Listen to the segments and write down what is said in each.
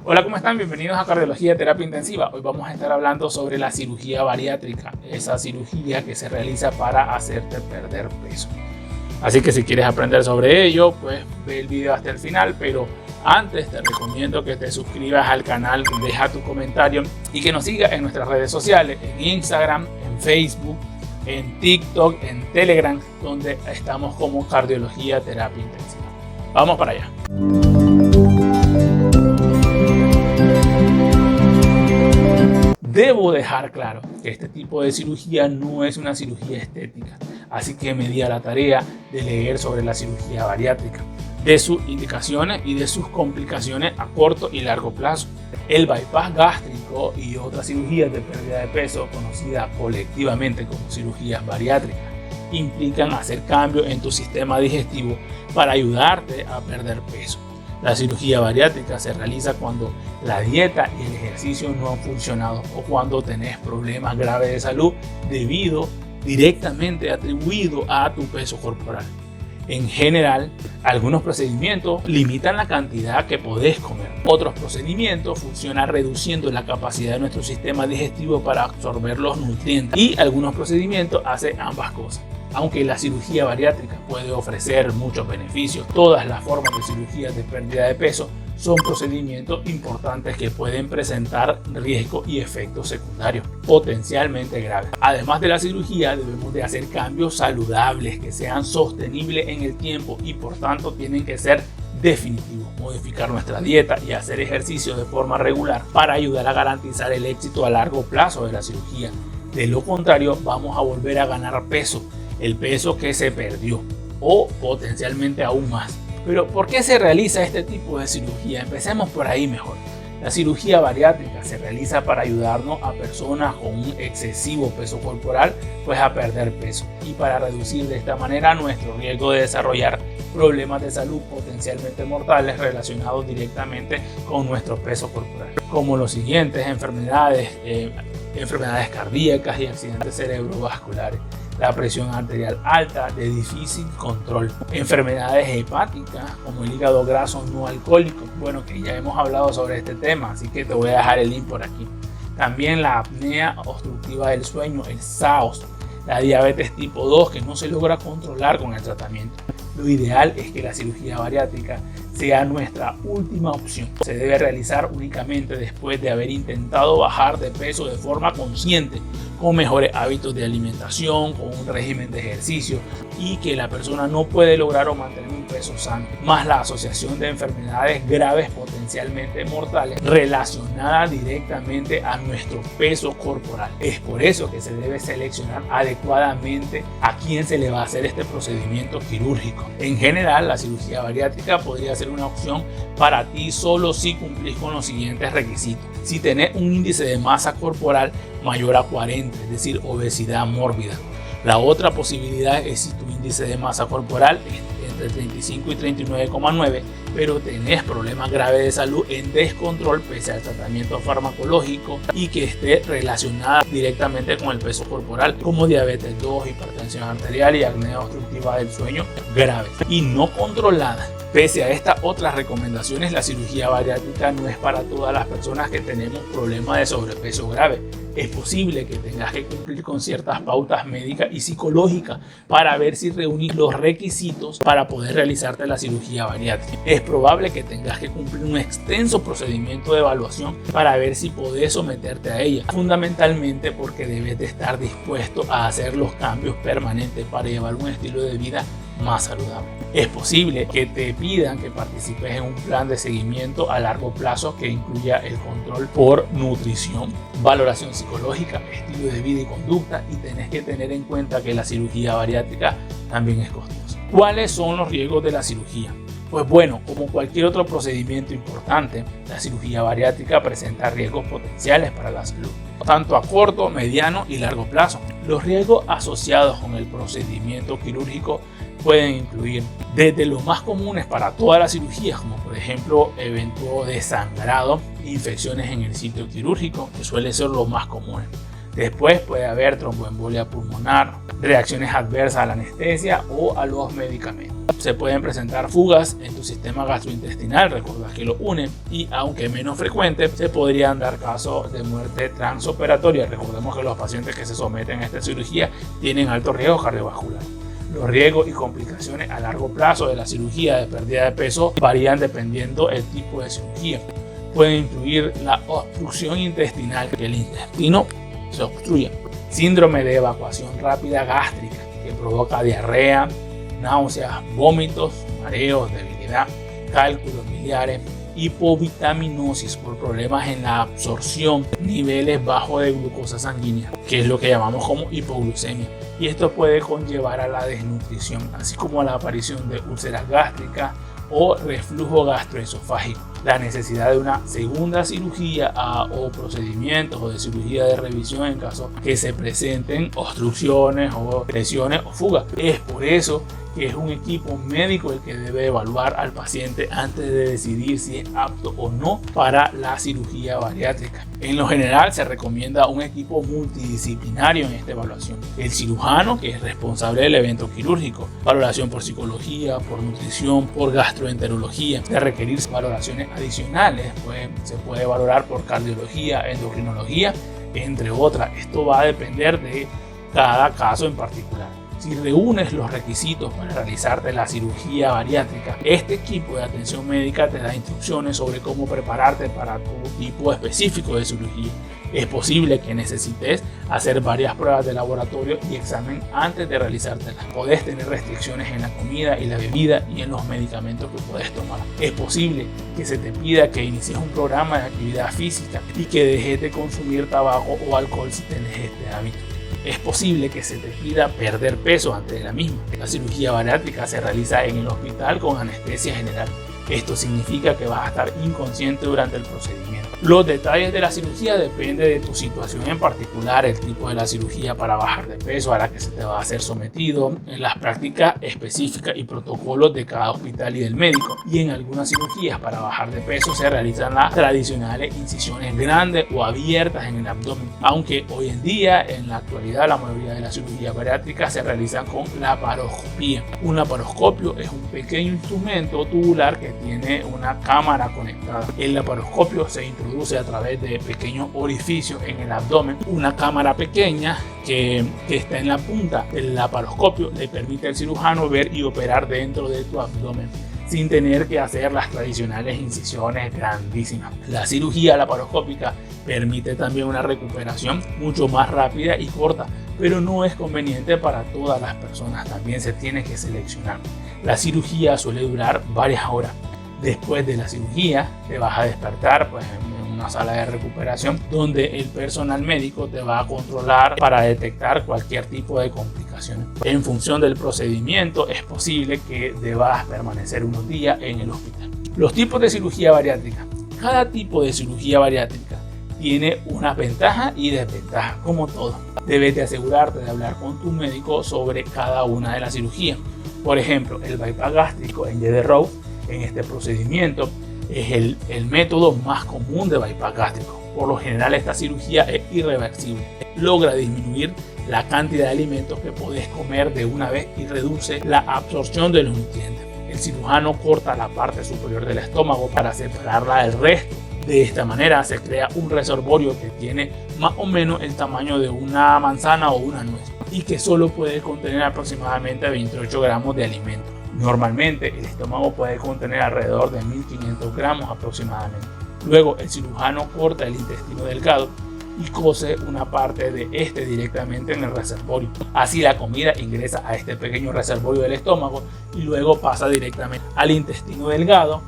Hola, ¿cómo están? Bienvenidos a Cardiología Terapia Intensiva. Hoy vamos a estar hablando sobre la cirugía bariátrica, esa cirugía que se realiza para hacerte perder peso. Así que si quieres aprender sobre ello, pues ve el video hasta el final, pero antes te recomiendo que te suscribas al canal, deja tu comentario y que nos sigas en nuestras redes sociales, en Instagram, en Facebook, en TikTok, en Telegram, donde estamos como Cardiología Terapia Intensiva. Vamos para allá. Debo dejar claro que este tipo de cirugía no es una cirugía estética, así que me di a la tarea de leer sobre la cirugía bariátrica, de sus indicaciones y de sus complicaciones a corto y largo plazo. El bypass gástrico y otras cirugías de pérdida de peso, conocidas colectivamente como cirugías bariátricas, implican hacer cambios en tu sistema digestivo para ayudarte a perder peso. La cirugía bariátrica se realiza cuando la dieta y el ejercicio no han funcionado o cuando tenés problemas graves de salud debido directamente atribuido a tu peso corporal. En general, algunos procedimientos limitan la cantidad que podés comer. Otros procedimientos funcionan reduciendo la capacidad de nuestro sistema digestivo para absorber los nutrientes y algunos procedimientos hacen ambas cosas. Aunque la cirugía bariátrica puede ofrecer muchos beneficios, todas las formas de cirugía de pérdida de peso son procedimientos importantes que pueden presentar riesgos y efectos secundarios potencialmente graves. Además de la cirugía, debemos de hacer cambios saludables que sean sostenibles en el tiempo y por tanto tienen que ser definitivos. Modificar nuestra dieta y hacer ejercicio de forma regular para ayudar a garantizar el éxito a largo plazo de la cirugía. De lo contrario, vamos a volver a ganar peso, el peso que se perdió o potencialmente aún más. Pero ¿por qué se realiza este tipo de cirugía? Empecemos por ahí mejor. La cirugía bariátrica se realiza para ayudarnos a personas con un excesivo peso corporal pues a perder peso y para reducir de esta manera nuestro riesgo de desarrollar problemas de salud potencialmente mortales relacionados directamente con nuestro peso corporal, como los siguientes: enfermedades cardíacas y accidentes cerebrovasculares, la presión arterial alta de difícil control, enfermedades hepáticas como el hígado graso no alcohólico, bueno, que ya hemos hablado sobre este tema, así que te voy a dejar el link por aquí. También la apnea obstructiva del sueño, el SAOS, la diabetes tipo 2 que no se logra controlar con el tratamiento. Lo ideal es que la cirugía bariátrica sea nuestra última opción. Se debe realizar únicamente después de haber intentado bajar de peso de forma consciente, con mejores hábitos de alimentación, con un régimen de ejercicio y que la persona no puede lograr o mantener un peso sano, más la asociación de enfermedades graves potencialmente mortales relacionadas directamente a nuestro peso corporal. Es por eso que se debe seleccionar adecuadamente a quién se le va a hacer este procedimiento quirúrgico. En general, la cirugía bariátrica podría ser una opción para ti solo si cumplís con los siguientes requisitos. Si tenés un índice de masa corporal mayor a 40, es decir, obesidad mórbida. La otra posibilidad es si tu índice de masa corporal es entre 35 y 39,9, pero tenés problemas graves de salud en descontrol pese al tratamiento farmacológico y que esté relacionada directamente con el peso corporal, como diabetes 2, hipertensión arterial y apnea obstructiva del sueño grave y no controlada. Pese a estas otras recomendaciones, la cirugía bariátrica no es para todas las personas que tenemos problemas de sobrepeso grave. Es posible que tengas que cumplir con ciertas pautas médicas y psicológicas para ver si reunís los requisitos para poder realizarte la cirugía bariátrica. Es probable que tengas que cumplir un extenso procedimiento de evaluación para ver si podés someterte a ella, fundamentalmente porque debes de estar dispuesto a hacer los cambios permanentes para llevar un estilo de vida más saludable. Es posible que te pidan que participes en un plan de seguimiento a largo plazo que incluya el control por nutrición, valoración psicológica, estilo de vida y conducta, y tenés que tener en cuenta que la cirugía bariátrica también es costosa. ¿Cuáles son los riesgos de la cirugía? Pues bueno, como cualquier otro procedimiento importante, la cirugía bariátrica presenta riesgos potenciales para la salud, tanto a corto, mediano y largo plazo. Los riesgos asociados con el procedimiento quirúrgico pueden incluir desde los más comunes para todas las cirugías, como por ejemplo eventos de sangrado, infecciones en el sitio quirúrgico, que suelen ser los más comunes. Después puede haber tromboembolia pulmonar, reacciones adversas a la anestesia o a los medicamentos. Se pueden presentar fugas en tu sistema gastrointestinal, recuerda que lo unen, y aunque menos frecuente, se podrían dar casos de muerte transoperatoria. Recordemos que los pacientes que se someten a esta cirugía tienen alto riesgo cardiovascular. Los riesgos y complicaciones a largo plazo de la cirugía de pérdida de peso varían dependiendo del tipo de cirugía. Pueden incluir la obstrucción intestinal, que el intestino se obstruye, síndrome de evacuación rápida gástrica, que provoca diarrea, náuseas, vómitos, mareos, debilidad, cálculos biliares, hipovitaminosis por problemas en la absorción, niveles bajos de glucosa sanguínea, que es lo que llamamos como hipoglucemia, y esto puede conllevar a la desnutrición, así como a la aparición de úlceras gástricas o reflujo gastroesofágico, la necesidad de una segunda cirugía o procedimientos o de cirugía de revisión en caso que se presenten obstrucciones o lesiones o fugas. Es por eso que es un equipo médico el que debe evaluar al paciente antes de decidir si es apto o no para la cirugía bariátrica. En lo general se recomienda un equipo multidisciplinario en esta evaluación. El cirujano, que es responsable del evento quirúrgico, valoración por psicología, por nutrición, por gastroenterología. De requerir valoraciones adicionales, se puede valorar por cardiología, endocrinología, entre otras. Esto va a depender de cada caso en particular. Si reúnes los requisitos para realizarte la cirugía bariátrica, este equipo de atención médica te da instrucciones sobre cómo prepararte para tu tipo específico de cirugía. Es posible que necesites hacer varias pruebas de laboratorio y examen antes de realizártelas. Podés tener restricciones en la comida y la bebida y en los medicamentos que puedes tomar. Es posible que se te pida que inicies un programa de actividad física y que dejes de consumir tabaco o alcohol si tenés este hábito. Es posible que se te pida perder peso antes de la misma. La cirugía bariátrica se realiza en el hospital con anestesia general. Esto significa que vas a estar inconsciente durante el procedimiento. Los detalles de la cirugía dependen de tu situación en particular, el tipo de la cirugía para bajar de peso a la que se te va a ser sometido, en las prácticas específicas y protocolos de cada hospital y del médico. Y en algunas cirugías para bajar de peso se realizan las tradicionales incisiones grandes o abiertas en el abdomen, aunque hoy en día, en la actualidad, la mayoría de las cirugías bariátricas se realizan con laparoscopía. Un laparoscopio es un pequeño instrumento tubular que tiene una cámara conectada. El laparoscopio se introduce a través de pequeños orificios en el abdomen. Una cámara pequeña que está en la punta del laparoscopio le permite al cirujano ver y operar dentro de tu abdomen sin tener que hacer las tradicionales incisiones grandísimas. La cirugía laparoscópica permite también una recuperación mucho más rápida y corta, pero no es conveniente para todas las personas. También se tiene que seleccionar. La cirugía suele durar varias horas. Después de la cirugía te vas a despertar en una sala de recuperación donde el personal médico te va a controlar para detectar cualquier tipo de complicaciones. En función del procedimiento es posible que debas permanecer unos días en el hospital. Los tipos de cirugía bariátrica. Cada tipo de cirugía bariátrica tiene unas ventajas y desventajas, como todo. Debes de asegurarte de hablar con tu médico sobre cada una de las cirugías. Por ejemplo, el bypass gástrico en J.D. en este procedimiento es el método más común de bypass gástrico. Por lo general, esta cirugía es irreversible. Logra disminuir la cantidad de alimentos que podés comer de una vez y reduce la absorción de los nutrientes. El cirujano corta la parte superior del estómago para separarla del resto. De esta manera se crea un reservorio que tiene más o menos el tamaño de una manzana o una nuez y que solo puede contener aproximadamente 28 gramos de alimento. Normalmente el estómago puede contener alrededor de 1500 gramos aproximadamente. Luego el cirujano corta el intestino delgado y cose una parte de este directamente en el reservorio. Así la comida ingresa a este pequeño reservorio del estómago y luego pasa directamente al intestino delgado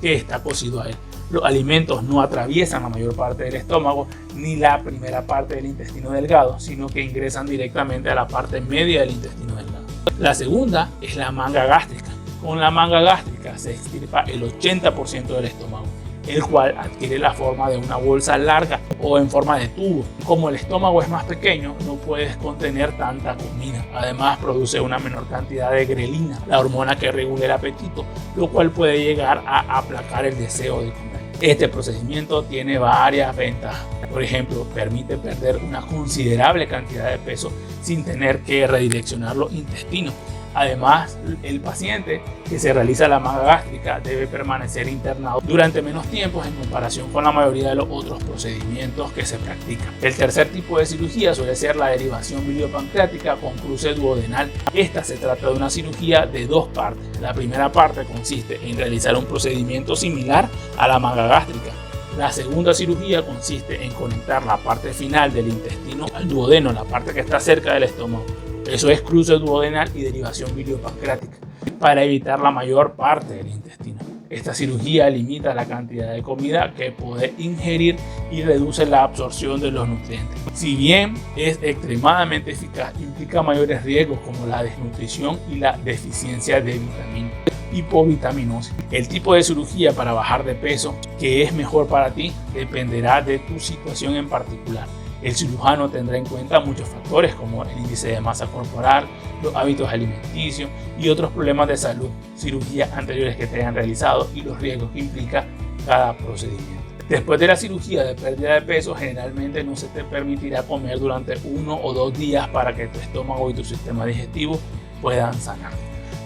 que está cosido a él. Los alimentos no atraviesan la mayor parte del estómago ni la primera parte del intestino delgado, sino que ingresan directamente a la parte media del intestino delgado. La segunda es la manga gástrica. Con la manga gástrica se extirpa el 80% del estómago, el cual adquiere la forma de una bolsa larga o en forma de tubo. Como el estómago es más pequeño, no puedes contener tanta comida. Además, produce una menor cantidad de grelina, la hormona que regula el apetito, lo cual puede llegar a aplacar el deseo de comer. Este procedimiento tiene varias ventajas. Por ejemplo, permite perder una considerable cantidad de peso sin tener que redireccionar los intestinos. Además, el paciente que se realiza la manga gástrica debe permanecer internado durante menos tiempo en comparación con la mayoría de los otros procedimientos que se practican. El tercer tipo de cirugía suele ser la derivación biliopancreática con cruce duodenal. Esta se trata de una cirugía de dos partes. La primera parte consiste en realizar un procedimiento similar a la manga gástrica. La segunda cirugía consiste en conectar la parte final del intestino al duodeno, la parte que está cerca del estómago. Eso es cruce duodenal y derivación biliopancreática, para evitar la mayor parte del intestino. Esta cirugía limita la cantidad de comida que puede ingerir y reduce la absorción de los nutrientes. Si bien es extremadamente eficaz, implica mayores riesgos como la desnutrición y la deficiencia de vitaminas. Hipovitaminosis. El tipo de cirugía para bajar de peso que es mejor para ti dependerá de tu situación en particular. El cirujano tendrá en cuenta muchos factores como el índice de masa corporal, los hábitos alimenticios y otros problemas de salud, cirugías anteriores que te hayan realizado y los riesgos que implica cada procedimiento. Después de la cirugía de pérdida de peso, generalmente no se te permitirá comer durante 1 o 2 días para que tu estómago y tu sistema digestivo puedan sanar.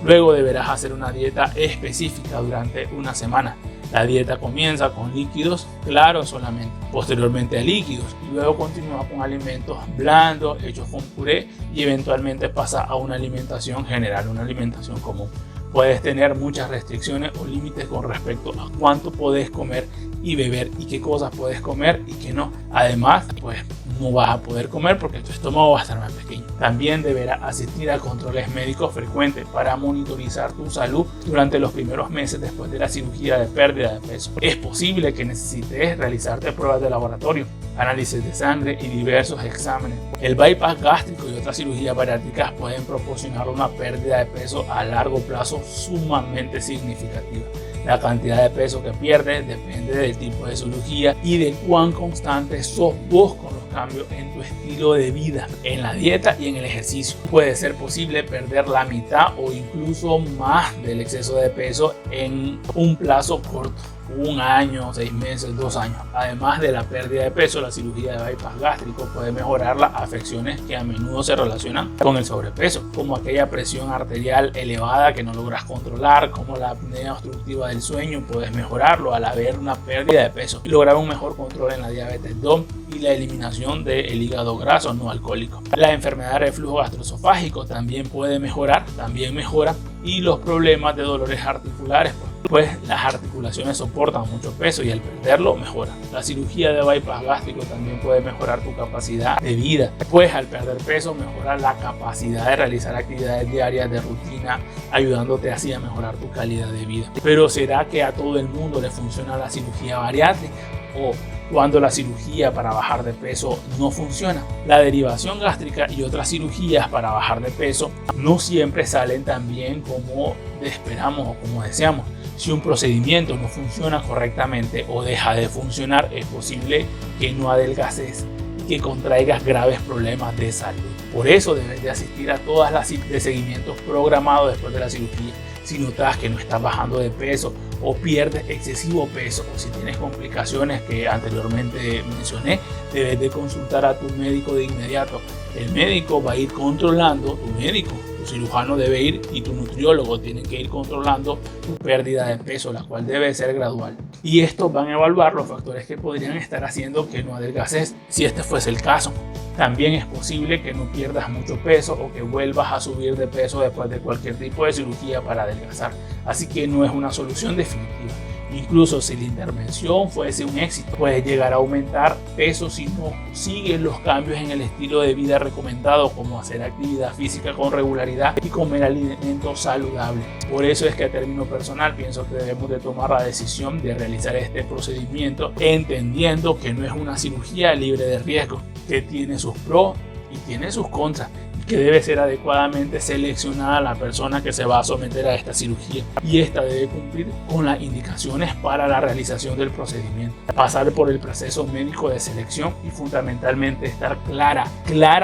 Luego deberás hacer una dieta específica durante una semana. La dieta comienza con líquidos claros solamente, posteriormente a líquidos y luego continúa con alimentos blandos hechos con puré y eventualmente pasa a una alimentación general, una alimentación común. Puedes tener muchas restricciones o límites con respecto a cuánto puedes comer y beber y qué cosas puedes comer y qué no. Además, pues no vas a poder comer porque tu estómago va a estar más pequeño. También deberás asistir a controles médicos frecuentes para monitorizar tu salud durante los primeros meses después de la cirugía de pérdida de peso. Es posible que necesites realizarte pruebas de laboratorio, análisis de sangre y diversos exámenes. El bypass gástrico y otras cirugías bariátricas pueden proporcionar una pérdida de peso a largo plazo sumamente significativa. La cantidad de peso que pierdes depende del tipo de cirugía y de cuán constante sos vos con los cambios en tu estilo de vida, en la dieta y en el ejercicio. Puede ser posible perder la mitad o incluso más del exceso de peso en un plazo corto. 1 año, 6 meses, 2 años. Además de la pérdida de peso, la cirugía de bypass gástrico puede mejorar las afecciones que a menudo se relacionan con el sobrepeso, como aquella presión arterial elevada que no logras controlar, como la apnea obstructiva del sueño. Puedes mejorarlo al haber una pérdida de peso y lograr un mejor control en la diabetes 2 y la eliminación del hígado graso no alcohólico. La enfermedad de reflujo gastroesofágico también puede mejorar, también mejora, y los problemas de dolores articulares, pues las articulaciones soportan mucho peso y al perderlo mejora. La cirugía de bypass gástrico también puede mejorar tu capacidad de vida, pues al perder peso mejora la capacidad de realizar actividades diarias de rutina, ayudándote así a mejorar tu calidad de vida. Pero ¿será que a todo el mundo le funciona la cirugía bariátrica? ¿O cuando la cirugía para bajar de peso no funciona? La derivación gástrica y otras cirugías para bajar de peso no siempre salen tan bien como esperamos o como deseamos. Si un procedimiento no funciona correctamente o deja de funcionar, es posible que no adelgaces y que contraigas graves problemas de salud. Por eso debes de asistir a todas las citas de seguimiento programados después de la cirugía. Si notas que no estás bajando de peso o pierdes excesivo peso, o si tienes complicaciones que anteriormente mencioné, debes de consultar a tu médico de inmediato. El médico va a ir controlando, tu cirujano debe ir y tu nutriólogo tienen que ir controlando tu pérdida de peso, la cual debe ser gradual. Y estos van a evaluar los factores que podrían estar haciendo que no adelgaces, si este fuese el caso. También es posible que no pierdas mucho peso o que vuelvas a subir de peso después de cualquier tipo de cirugía para adelgazar. Así que no es una solución definitiva. Incluso si la intervención fuese un éxito, puedes llegar a aumentar peso si no sigues los cambios en el estilo de vida recomendado, como hacer actividad física con regularidad y comer alimentos saludables. Por eso es que a término personal pienso que debemos de tomar la decisión de realizar este procedimiento, entendiendo que no es una cirugía libre de riesgo, que tiene sus pros y tiene sus contras, que debe ser adecuadamente seleccionada la persona que se va a someter a esta cirugía, y esta debe cumplir con las indicaciones para la realización del procedimiento, pasar por el proceso médico de selección y fundamentalmente estar clara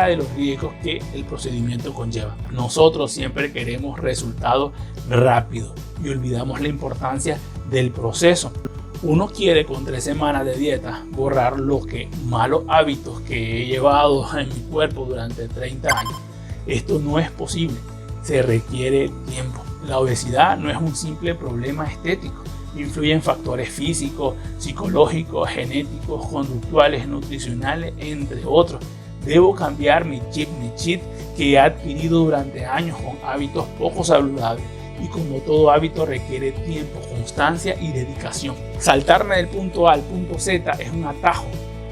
de los riesgos que el procedimiento conlleva. Nosotros siempre queremos resultados rápidos y olvidamos la importancia del proceso. Uno quiere con 3 semanas de dieta borrar los malos hábitos que he llevado en mi cuerpo durante 30 años. Esto no es posible, se requiere tiempo. La obesidad no es un simple problema estético, influyen factores físicos, psicológicos, genéticos, conductuales, nutricionales, entre otros. Debo cambiar mi chip que he adquirido durante años con hábitos poco saludables. Y como todo hábito requiere tiempo, constancia y dedicación. Saltarme del punto A al punto Z es un atajo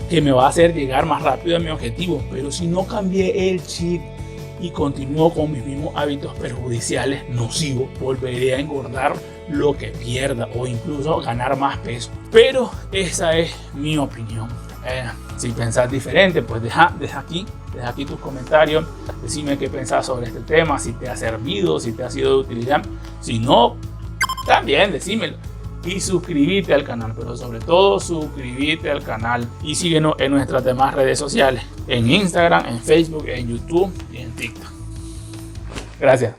que me va a hacer llegar más rápido a mi objetivo, pero si no cambié el chip y continúo con mis mismos hábitos perjudiciales, nocivos, volveré a engordar lo que pierda o incluso ganar más peso. Pero esa es mi opinión. Si pensás diferente, pues deja aquí tus comentarios, decime qué pensás sobre este tema, si te ha servido, si te ha sido de utilidad. Si no, también decímelo. Y suscríbete al canal, pero sobre todo suscríbete al canal y síguenos en nuestras demás redes sociales, en Instagram, en Facebook, en YouTube y en TikTok. Gracias.